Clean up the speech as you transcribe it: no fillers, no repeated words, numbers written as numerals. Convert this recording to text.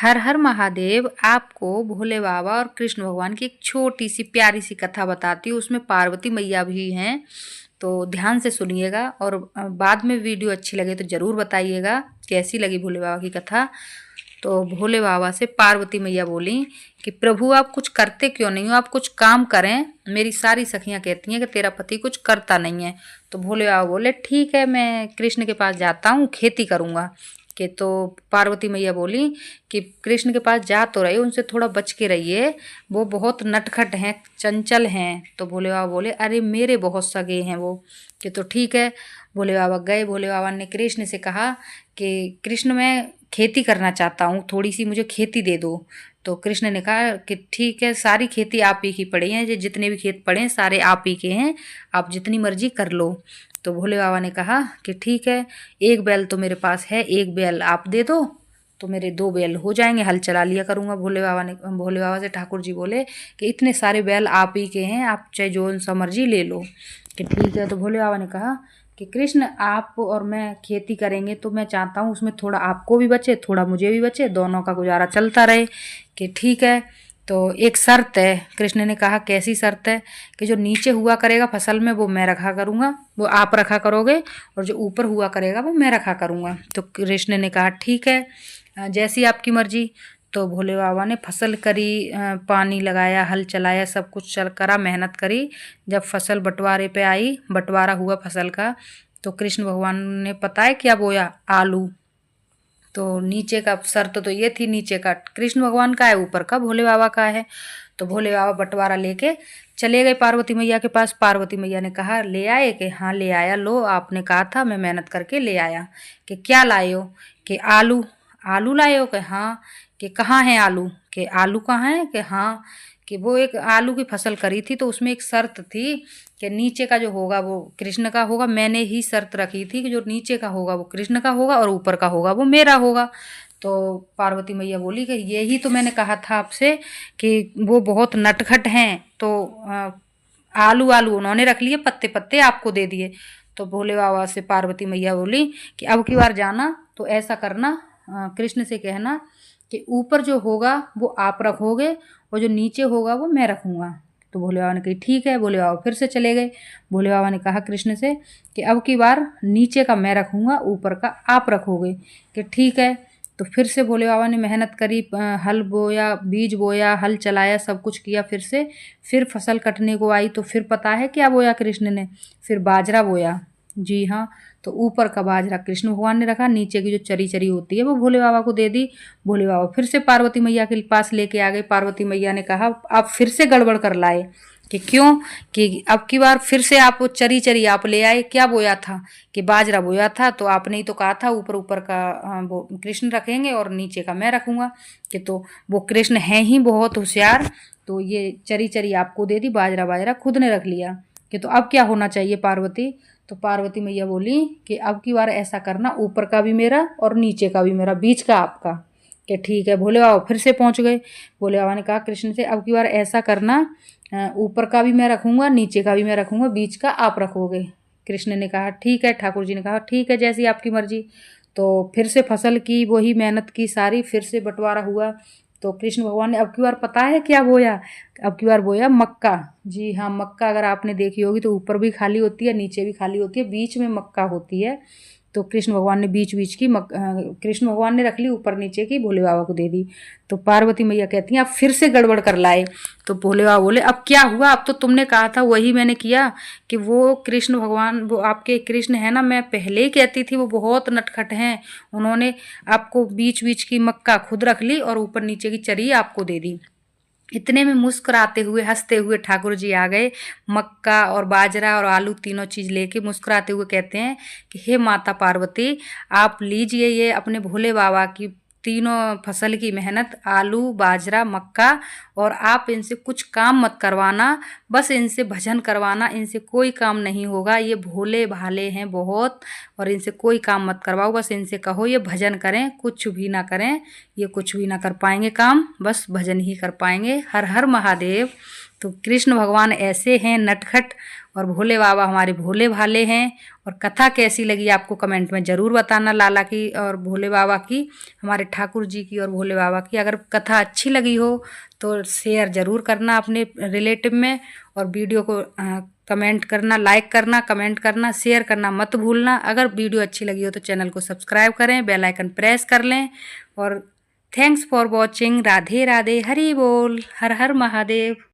हर हर महादेव। आपको भोले बाबा और कृष्ण भगवान की एक छोटी सी प्यारी सी कथा बताती हूँ। उसमें पार्वती मैया भी हैं, तो ध्यान से सुनिएगा और बाद में वीडियो अच्छी लगे तो ज़रूर बताइएगा कैसी लगी भोले बाबा की कथा। तो भोले बाबा से पार्वती मैया बोली कि प्रभु आप कुछ करते क्यों नहीं हो, आप कुछ काम करें। मेरी सारी सखियाँ कहती हैं कि तेरा पति कुछ करता नहीं है। तो भोले बाबा बोले ठीक है, मैं कृष्ण के पास जाता हूँ, खेती करूँगा। कि तो पार्वती मैया बोली कि कृष्ण के पास जा तो रहे, उनसे थोड़ा बच के रहिए, वो बहुत नटखट हैं, चंचल हैं। तो भोले बाबा बोले अरे मेरे बहुत सगे हैं वो। कि तो ठीक है। भोले बाबा गए। भोले बाबा ने कृष्ण से कहा कि कृष्ण मैं खेती करना चाहता हूँ, थोड़ी सी मुझे खेती दे दो। तो कृष्ण ने कहा कि ठीक है, सारी खेती आप ही की पड़ी हैं, जितने भी खेत पड़े हैं सारे आप ही के हैं, आप जितनी मर्जी कर लो। तो भोले बाबा ने कहा कि ठीक है, एक बैल तो मेरे पास है, एक बैल आप दे दो तो मेरे दो बैल हो जाएंगे, हल चला लिया करूँगा। भोले बाबा से ठाकुर जी बोले कि इतने सारे बैल आप ही के हैं, आप चाहे जो सा मर्जी ले लो। कि ठीक है। तो भोले बाबा ने कहा कि कृष्ण आप और मैं खेती करेंगे तो मैं चाहता हूँ उसमें थोड़ा आपको भी बचे, थोड़ा मुझे भी बचे, दोनों का गुजारा चलता रहे। कि ठीक है। तो एक शर्त है। कृष्ण ने कहा कैसी शर्त है? कि जो नीचे हुआ करेगा फसल में वो मैं रखा करूँगा, वो आप रखा करोगे, और जो ऊपर हुआ करेगा वो मैं रखा करूँगा। तो कृष्ण ने कहा ठीक है, जैसी आपकी मर्जी। तो भोले बाबा ने फसल करी, पानी लगाया, हल चलाया, सब कुछ चल करा, मेहनत करी। जब फसल बंटवारे पे आई, बंटवारा हुआ फसल का, तो कृष्ण भगवान ने पता है क्या बोया? आलू। तो नीचे का शर्त तो ये थी, नीचे का कृष्ण भगवान का है, ऊपर का भोले बाबा का है। तो भोले बाबा बंटवारा लेके चले गए पार्वती मैया के पास। पार्वती मैया ने कहा ले आए? कि हाँ ले आया, लो आपने कहा था मैं मेहनत करके ले आया। कि क्या लाए हो? कि आलू। आलू लाए हो? कि हाँ। कि कहाँ है आलू? कि आलू कहाँ है? कि हाँ। कि वो एक आलू की फसल करी थी तो उसमें एक शर्त थी कि नीचे का जो होगा वो कृष्ण का होगा। मैंने ही शर्त रखी थी कि जो नीचे का होगा वो कृष्ण का होगा और ऊपर का होगा वो मेरा होगा। तो पार्वती मैया बोली कि यही तो मैंने कहा था आपसे कि वो बहुत नटखट हैं, तो आलू आलू उन्होंने रख लिए, पत्ते पत्ते आपको दे दिए। तो भोले बाबा से पार्वती मैया बोली कि अब की बार जाना तो ऐसा करना, कृष्ण से कहना कि ऊपर जो होगा वो आप रखोगे और जो नीचे होगा वो मैं रखूँगा। तो भोले बाबा ने कही ठीक है। भोले बाबा फिर से चले गए। भोले बाबा ने कहा कृष्ण से कि अब की बार नीचे का मैं रखूँगा, ऊपर का आप रखोगे। कि ठीक है। तो फिर से भोले बाबा ने मेहनत करी, हल बोया, बीज बोया, हल चलाया, सब कुछ किया। फिर फसल कटने को आई तो फिर पता है क्या बोया कृष्ण ने? फिर बाजरा बोया। जी हाँ। तो ऊपर का बाजरा कृष्ण भगवान ने रखा, नीचे की जो चरी चरी होती है वो भोले बाबा को दे दी। भोले बाबा फिर से पार्वती मैया के पास लेके आ गए। पार्वती मैया ने कहा आप फिर से गड़बड़ कर लाए। कि क्यों? कि अब की बार फिर से आप चरी चरी आप ले आए। क्या बोया था? कि बाजरा बोया था, तो आपने ही तो कहा था ऊपर ऊपर का वो कृष्ण रखेंगे और नीचे का मैं रखूँगा। कि तो वो कृष्ण हैं ही बहुत होशियार, तो ये चरी चरी आपको दे दी, बाजरा बाजरा खुद ने रख लिया। कि तो अब क्या होना चाहिए पार्वती? तो पार्वती मैया बोली कि अब की बार ऐसा करना, ऊपर का भी मेरा और नीचे का भी मेरा, बीच का आपका। कि ठीक है। भोले बाबा फिर से पहुंच गए। भोले बाबा ने कहा कृष्ण से अब की बार ऐसा करना, ऊपर का भी मैं रखूँगा, नीचे का भी मैं रखूँगा, बीच का आप रखोगे। कृष्ण ने कहा ठीक है। ठाकुर जी ने कहा ठीक है, जैसी आपकी मर्जी। तो फिर से फसल की, वही मेहनत की सारी, फिर से बंटवारा हुआ। तो कृष्ण भगवान ने अब की बार पता है क्या बोया? अब की बार बोया मक्का। जी हाँ, मक्का अगर आपने देखी होगी तो ऊपर भी खाली होती है, नीचे भी खाली होती है, बीच में मक्का होती है। तो कृष्ण भगवान ने बीच बीच की कृष्ण भगवान ने रख ली, ऊपर नीचे की भोले बाबा को दे दी। तो पार्वती मैया कहती हैं आप फिर से गड़बड़ कर लाए। तो भोले बाबा बोले अब क्या हुआ? अब तो तुमने कहा था वही मैंने किया। कि वो कृष्ण भगवान, वो आपके कृष्ण है ना, मैं पहले ही कहती थी वो बहुत नटखट हैं, उन्होंने आपको बीच बीच की मक्का खुद रख ली और ऊपर नीचे की चरी आपको दे दी। इतने में मुस्कुराते हुए हंसते हुए ठाकुर जी आ गए। मक्का और बाजरा और आलू तीनों चीज़ लेके मुस्कुराते हुए कहते हैं कि हे माता पार्वती, आप लीजिए ये अपने भोले बाबा की तीनों फसल की मेहनत, आलू बाजरा मक्का, और आप इनसे कुछ काम मत करवाना, बस इनसे भजन करवाना, इनसे कोई काम नहीं होगा, ये भोले भाले हैं बहुत, और इनसे कोई काम मत करवाओ, बस इनसे कहो ये भजन करें, कुछ भी ना करें, ये कुछ भी ना कर पाएंगे काम, बस भजन ही कर पाएंगे। हर हर महादेव। तो कृष्ण भगवान ऐसे हैं नटखट, और भोले बाबा हमारे भोले भाले हैं। और कथा कैसी लगी आपको कमेंट में ज़रूर बताना, लाला की और भोले बाबा की, हमारे ठाकुर जी की और भोले बाबा की। अगर कथा अच्छी लगी हो तो शेयर ज़रूर करना अपने रिलेटिव में, और वीडियो को कमेंट करना, लाइक करना, कमेंट करना, शेयर करना मत भूलना। अगर वीडियो अच्छी लगी हो तो चैनल को सब्सक्राइब करें, बेल आइकन प्रेस कर लें। और thanks for watching. Radhe Radhe, Hari बोल, हर हर महादेव।